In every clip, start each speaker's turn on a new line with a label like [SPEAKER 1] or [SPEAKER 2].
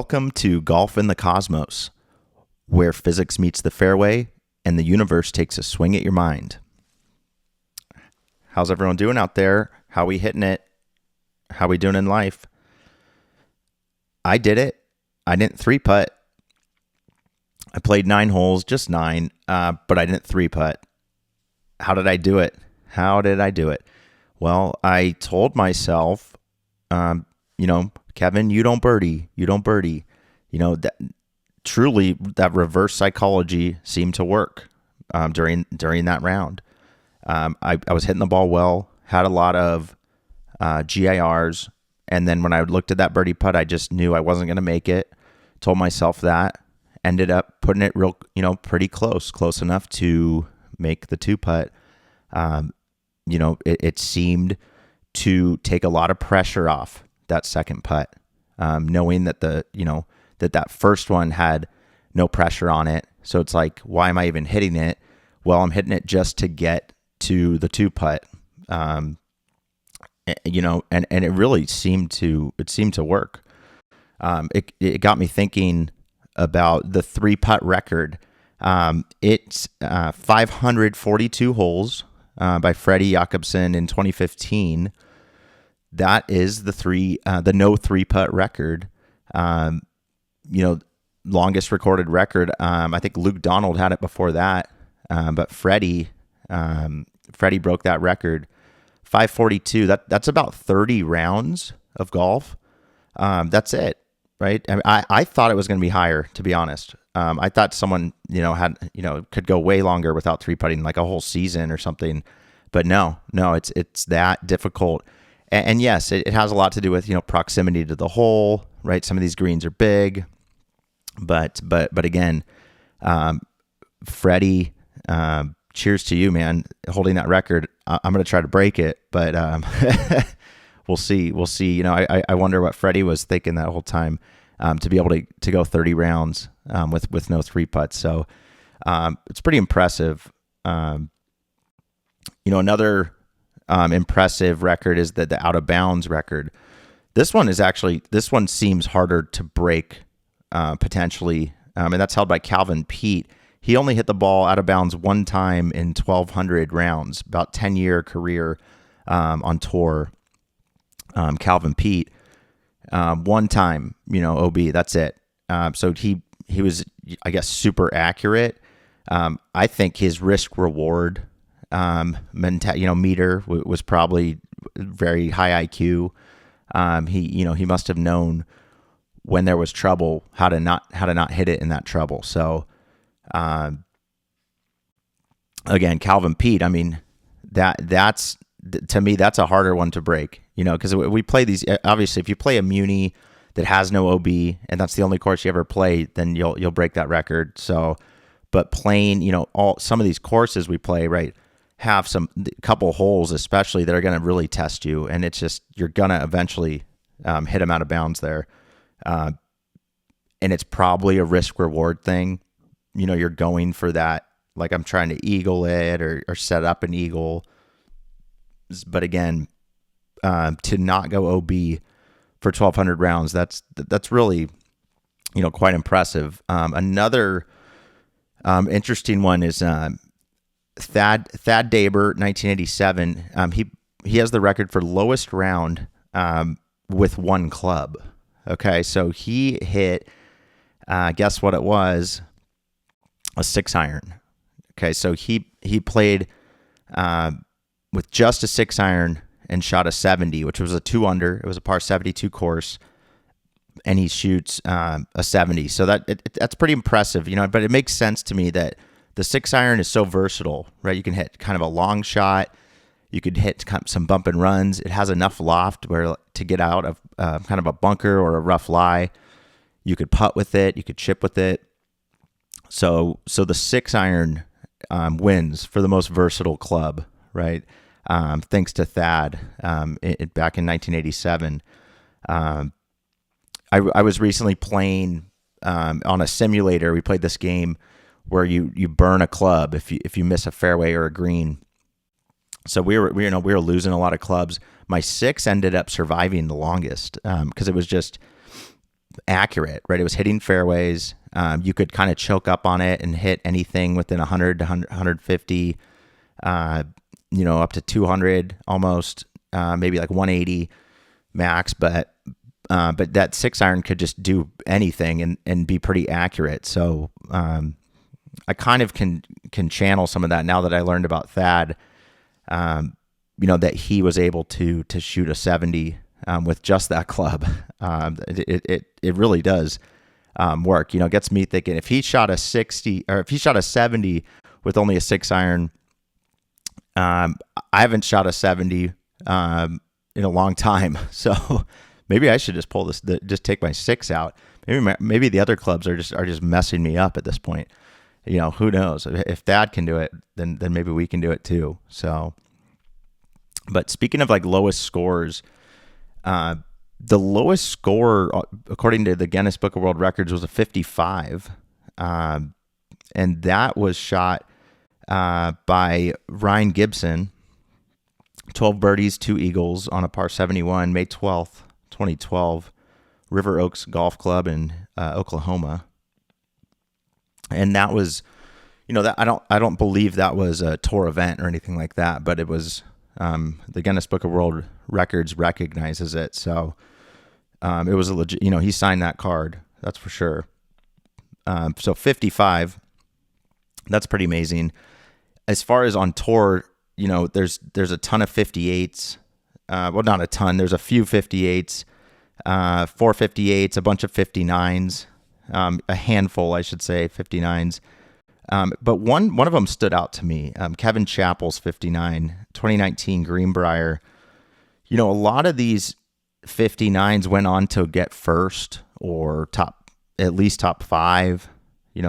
[SPEAKER 1] Welcome to Golf in the Cosmos, where physics meets the fairway and the universe takes a swing at your mind. How's everyone doing out there? How we hitting it? How we doing in life? I did it. I didn't three-putt. I played 9 holes, just 9, but I didn't three-putt. How did I do it? Well, I told myself, Kevin, you don't birdie. That truly, that reverse psychology seemed to work during that round. I was hitting the ball well, had a lot of GIRs, and then when I looked at that birdie putt, I just knew I wasn't going to make it. Told myself that. Ended up putting it pretty close enough to make the 2-putt. It seemed to take a lot of pressure off that second putt, knowing that that first one had no pressure on it. So it's like, why am I even hitting it? Well, I'm hitting it just to get to the 2-putt. And it really seemed to work. It got me thinking about the 3-putt record. It's 542 holes by Freddie Jakobsen in 2015. That is the no 3-putt record. Longest recorded record. I think Luke Donald had it before that, but Freddie broke that record. 542. That's about 30 rounds of golf. That's it, right? I thought it was going to be higher, to be honest. I thought someone could go way longer without 3-putting, like a whole season or something. But no, it's that difficult. And yes, it has a lot to do with proximity to the hole, right? Some of these greens are big, but again, Freddie, cheers to you, man, holding that record. I'm going to try to break it, but we'll see. I wonder what Freddie was thinking that whole time, to be able to go 30 rounds with no 3-putts. So it's pretty impressive. Another impressive record is the out of bounds record. This one seems harder to break potentially, and that's held by Calvin Peete. He only hit the ball out of bounds one time in 1,200 rounds, about 10-year career on tour. Calvin Peete, one time, OB, that's it. So he was, I guess, super accurate. I think his risk reward meter was probably very high IQ. He must have known when there was trouble how to not hit it in that trouble. So again, Calvin Peete, I mean, that's to me, that's a harder one to break, because we play these. Obviously, if you play a Muni that has no OB and that's the only course you ever play, then you'll break that record. So, but playing, some of these courses we play, right, have a couple holes especially that are going to really test you, and it's just you're gonna eventually hit them out of bounds there, and it's probably a risk reward thing. You're going for that, like I'm trying to eagle it or set up an eagle. But again, to not go OB for 1,200 rounds, that's really quite impressive. Another interesting one is Thad Daber, 1987. He has the record for lowest round with one club. Okay, so he hit, guess what it was? A 6-iron. Okay, so he played with just a 6-iron and shot a 70, which was a 2-under. It was a par 72 course, and he shoots a 70. So that's pretty impressive, But it makes sense to me that the 6-iron is so versatile, right? You can hit kind of a long shot. You could hit some bump and runs. It has enough loft to get out of kind of a bunker or a rough lie. You could putt with it. You could chip with it. So the 6-iron wins for the most versatile club, right? Thanks to Thad back in 1987. I was recently playing on a simulator. We played this game where you burn a club if you miss a fairway or a green. So we were losing a lot of clubs. My 6 ended up surviving the longest because it was just accurate, right? It was hitting fairways. You could kind of choke up on it and hit anything within 100 to 150, up to 200 almost, maybe like 180 max. But that 6-iron could just do anything and be pretty accurate. So I kind of can channel some of that now that I learned about Thad. That he was able to shoot a 70 with just that club. It really does work. It gets me thinking, if he shot a 60 or if he shot a 70 with only a 6-iron, I haven't shot a 70 in a long time. So maybe I should just just take my 6 out. Maybe the other clubs are just messing me up at this point. Who knows? If Thad can do it, then maybe we can do it too. So, but speaking of like lowest scores, the lowest score according to the Guinness Book of World Records was a 55, and that was shot by Ryan Gibson. 12 birdies, 2 eagles on a par 71, May 12th, 2012, River Oaks Golf Club in Oklahoma. And that was, that I don't believe that was a tour event or anything like that, but it was, the Guinness Book of World Records recognizes it. So, it was a legit, he signed that card. That's for sure. So 55, that's pretty amazing. As far as on tour, there's a ton of 58s. Well, not a ton. There's a few 58s, 4 58s, a bunch of 59s. A handful, I should say, 59s. But one of them stood out to me. Kevin Chappell's 59, 2019 Greenbrier. A lot of these 59s went on to get first or at least top 5.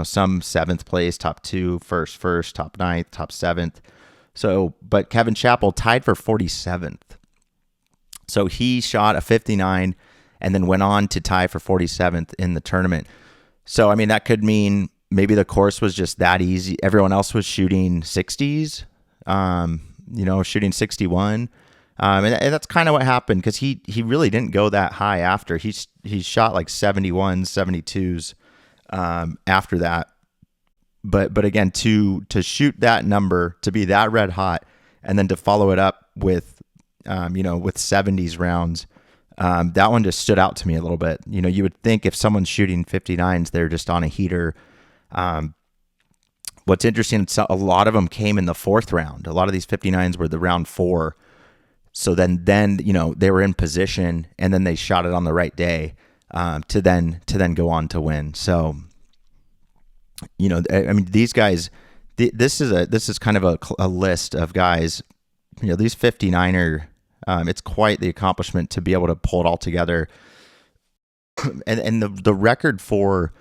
[SPEAKER 1] Some 7th place, top 2, first, top 9th, top 7th. So, but Kevin Chappell tied for 47th. So he shot a 59 and then went on to tie for 47th in the tournament. So, that could mean maybe the course was just that easy. Everyone else was shooting 60s, shooting 61. And that's kind of what happened, because he really didn't go that high after. He shot like 71s, 72s after that. But again, to shoot that number, to be that red hot, and then to follow it up with, with 70s rounds, that one just stood out to me a little bit. You would think if someone's shooting 59s, they're just on a heater. What's interesting, a lot of them came in the 4th round. A lot of these 59s were the round 4. So then they were in position, and then they shot it on the right day to then go on to win. So, these guys, this is kind of a list of guys. These 59er. It's quite the accomplishment to be able to pull it all together. And the record for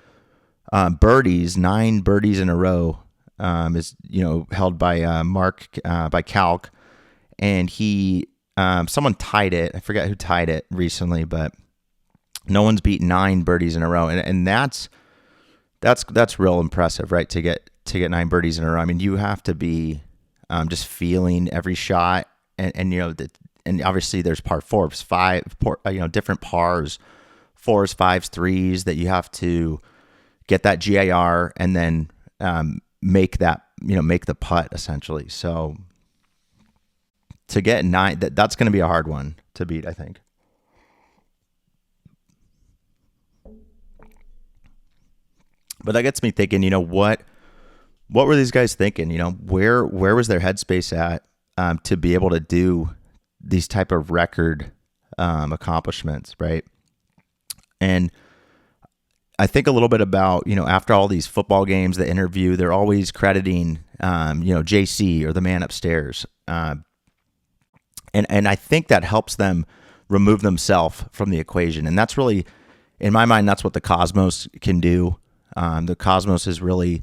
[SPEAKER 1] birdies, 9 birdies in a row, is held by Mark by Calc, and he someone tied it. I forget who tied it recently, but no one's beat 9 birdies in a row, and that's real impressive, right? To get 9 birdies in a row. You have to be just feeling every shot, and obviously there's par 4s, 5, different pars, 4s, 5s, 3s that you have to get that GIR and then make the putt essentially. So to get 9, that's going to be a hard one to beat, I think. But that gets me thinking, what were these guys thinking? Where was their headspace at to be able to do these type of record accomplishments, right? And I think a little bit about, after all these football games, the interview, they're always crediting, JC or the man upstairs. And I think that helps them remove themselves from the equation. And that's really, in my mind, that's what the Cosmos can do. The Cosmos is really,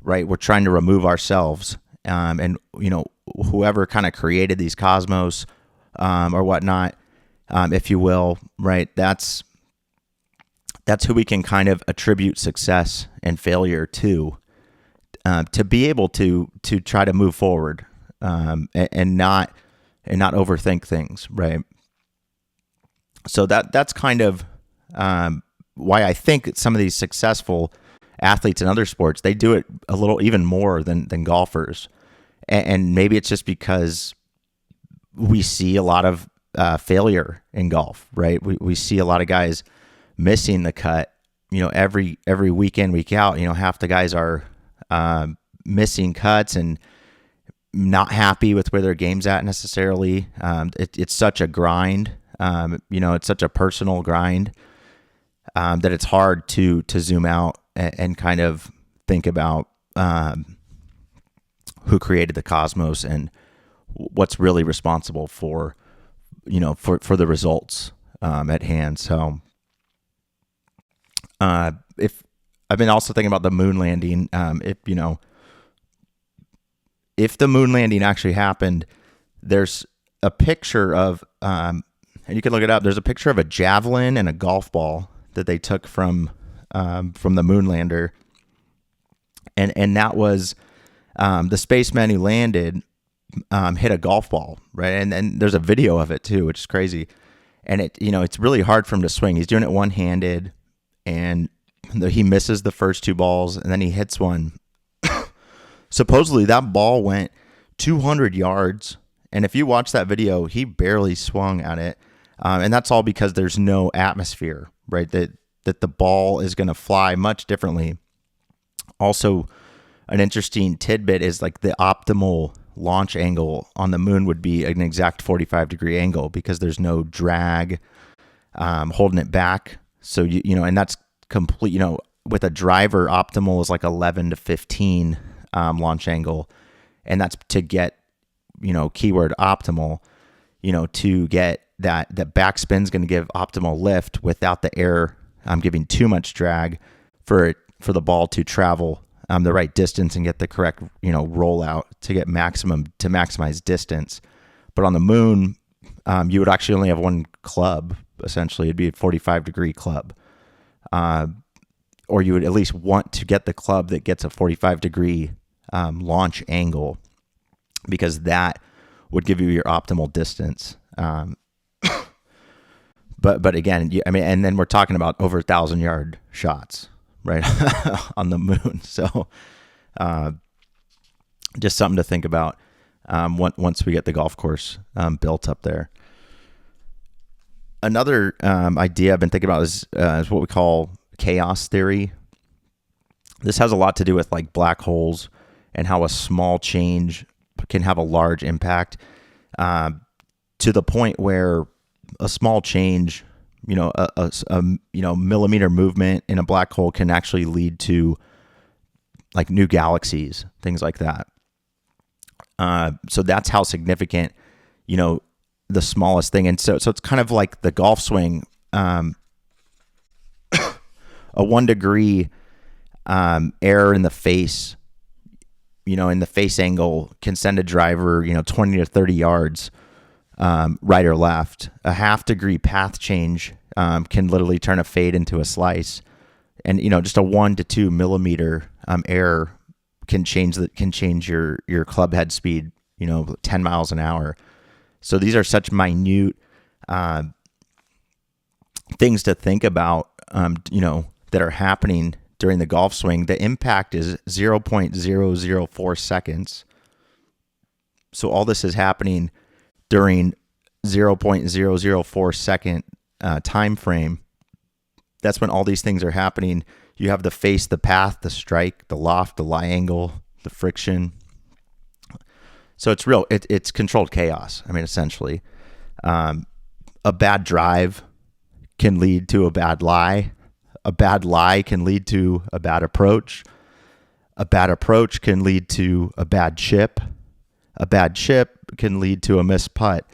[SPEAKER 1] right, we're trying to remove ourselves. And, whoever kind of created these Cosmos or whatnot, if you will, right, that's who we can kind of attribute success and failure to be able to try to move forward and not overthink things, right? So that's kind of why I think some of these successful athletes in other sports, they do it a little even more than golfers. And maybe it's just because we see a lot of failure in golf, right? We see a lot of guys missing the cut, every week in, week out. Half the guys are missing cuts and not happy with where their game's at necessarily. It's such a grind. It's such a personal grind that it's hard to zoom out and kind of think about who created the cosmos and what's really responsible for the results at hand. So if I've been also thinking about the moon landing, if the moon landing actually happened, there's a picture of, and you can look it up. There's a picture of a javelin and a golf ball that they took from the moon lander, and that was the spaceman who landed hit a golf ball, right? And there's a video of it too, which is crazy. And it's really hard for him to swing. He's doing it one-handed, and he misses the first two balls, and then he hits one. Supposedly that ball went 200 yards, and if you watch that video, he barely swung at it, and that's all because there's no atmosphere, right? That the ball is going to fly much differently. Also, an interesting tidbit is like the optimal launch angle on the moon would be an exact 45-degree angle because there's no drag holding it back. So and that's complete. With a driver, optimal is like 11 to 15 launch angle, and that's to get keyword optimal. To get that backspin's going to give optimal lift without the air giving too much drag for the ball to travel the right distance and get the correct rollout to maximize distance. But on the moon, you would actually only have one club. Essentially, it'd be a 45-degree club, or you would at least want to get the club that gets a 45-degree launch angle, because that would give you your optimal distance. But again, and then we're talking about over 1,000-yard shots, right, on the moon. So just something to think about once we get the golf course built up there. Another idea I've been thinking about is what we call chaos theory. This has a lot to do with like black holes and how a small change can have a large impact, to the point where a small change, a millimeter movement in a black hole can actually lead to like new galaxies, things like that. So that's how significant, the smallest thing. And so it's kind of like the golf swing. A 1 degree error in the face, in the face angle can send a driver, 20 to 30 yards right or left. A 1/2 degree path change can literally turn a fade into a slice, and just a 1 to 2 millimeter error can change your club head speed 10 miles an hour. So these are such minute things to think about that are happening during the golf swing. The impact is 0.004 seconds. So all this is happening during 0.004 second time frame. That's when all these things are happening. You have the face, the path, the strike, the loft, the lie angle, the friction. So it's real. It's controlled chaos. Essentially, a bad drive can lead to a bad lie. A bad lie can lead to a bad approach. A bad approach can lead to a bad chip. A bad chip can lead to a missed putt,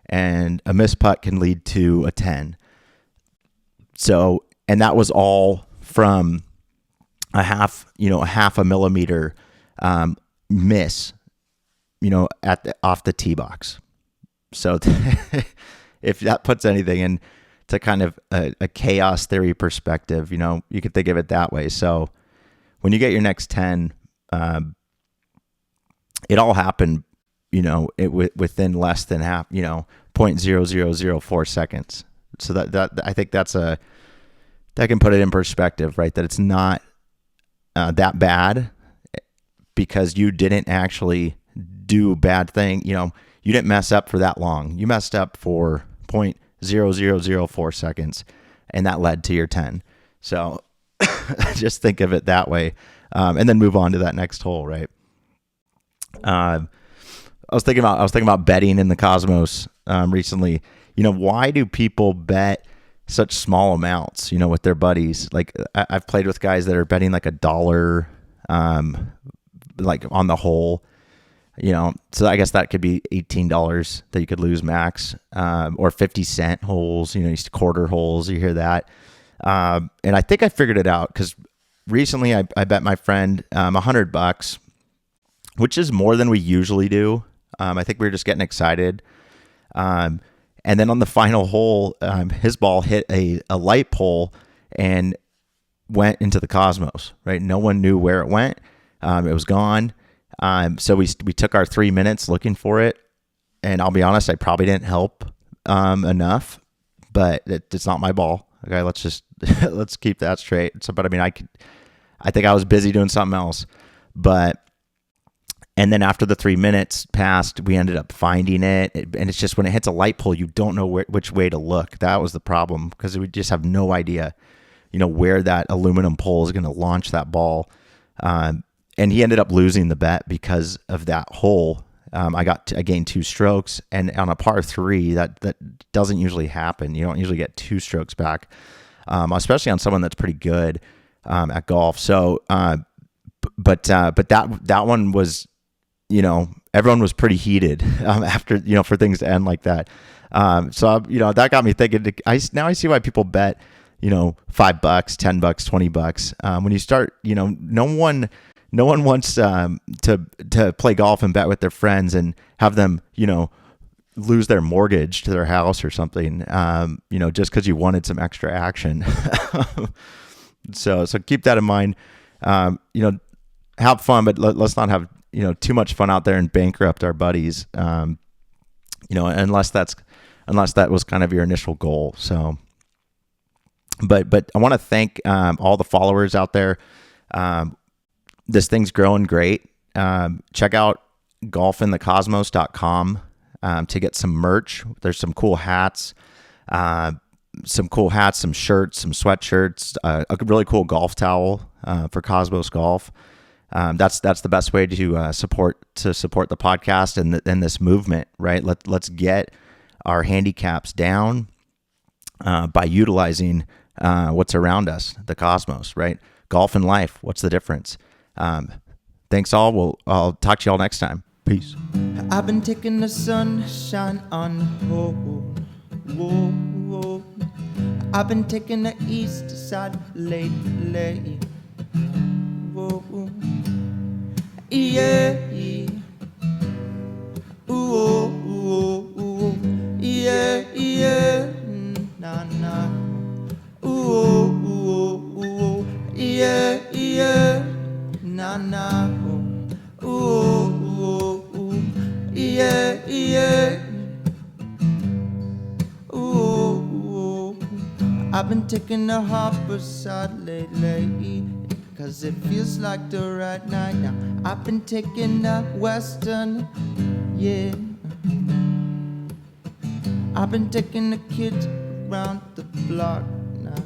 [SPEAKER 1] and a missed putt can lead to a 10. So, and that was all from a half a millimeter miss, off the tee box. So if that puts anything into kind of a chaos theory perspective, you could think of it that way. So when you get your next 10, it all happened, within less than half, 0.0004 seconds. So that I think that's that can put it in perspective, right? That it's not that bad because you didn't actually do a bad thing. You didn't mess up for that long. You messed up for 0.0004 seconds, and that led to your 10. So just think of it that way, and then move on to that next hole, right? I was thinking about betting in the Cosmos recently. Why do people bet such small amounts? With their buddies. Like I've played with guys that are betting like $1, like on the hole. So I guess that could be $18 that you could lose max, or 50-cent holes. Quarter holes. You hear that, and I think I figured it out because recently I bet my friend $100, which is more than we usually do. I think we were just getting excited. And then on the final hole, his ball hit a light pole and went into the Cosmos, right? No one knew where it went. It was gone. So we took our 3 minutes looking for it. And I'll be honest, I probably didn't help enough, but it's not my ball. Okay, let's keep that straight. So, but I mean, I think I was busy doing something else. And then after the 3 minutes passed, we ended up finding it. And it's just when it hits a light pole, you don't know which way to look. That was the problem because we just have no idea, where that aluminum pole is going to launch that ball. And he ended up losing the bet because of that hole. I gained 2 strokes, and on a par 3, that doesn't usually happen. You don't usually get 2 strokes back, especially on someone that's pretty good at golf. So, but that one was. Everyone was pretty heated after, for things to end like that. So, that got me thinking. Now I see why people bet, $5, $10, $20. When you start, no one wants to play golf and bet with their friends and have them, lose their mortgage to their house or something. Just because you wanted some extra action. So keep that in mind. Have fun, but let's not have too much fun out there and bankrupt our buddies. Unless that was kind of your initial goal. So, but I want to thank all the followers out there. This thing's growing great. Check out golfinthecosmos.com to get some merch. There's some cool hats, some shirts, some sweatshirts, a really cool golf towel for Cosmos Golf. That's the best way to support the podcast and this movement, right? Let's get our handicaps down by utilizing what's around us, the cosmos, right? Golf and life, what's the difference? Thanks all. I'll talk to you all next time. Peace.
[SPEAKER 2] I've been taking the sunshine on hold. Whoa, whoa. I've been taking the east side lately. Whoa, whoa. Yeah, ooh, ooh, ooh, yeah, yeah, nah, nah, ooh, ooh, ooh, yeah, yeah, nah, nah, ooh, ooh, ooh, yeah, yeah, ooh, ooh. I've been taking the harbor side lately. Cause it feels like the right night now. I've been taking the western, yeah. I've been taking the kids around the block now.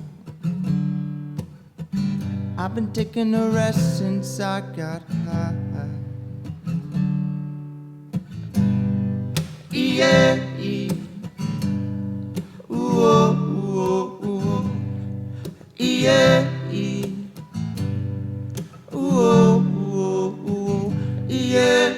[SPEAKER 2] I've been taking a rest since I got high. Yeah, yeah. Ooh, ooh, ooh. Yeah, yeah. Ooh, ooh, ooh, yeah,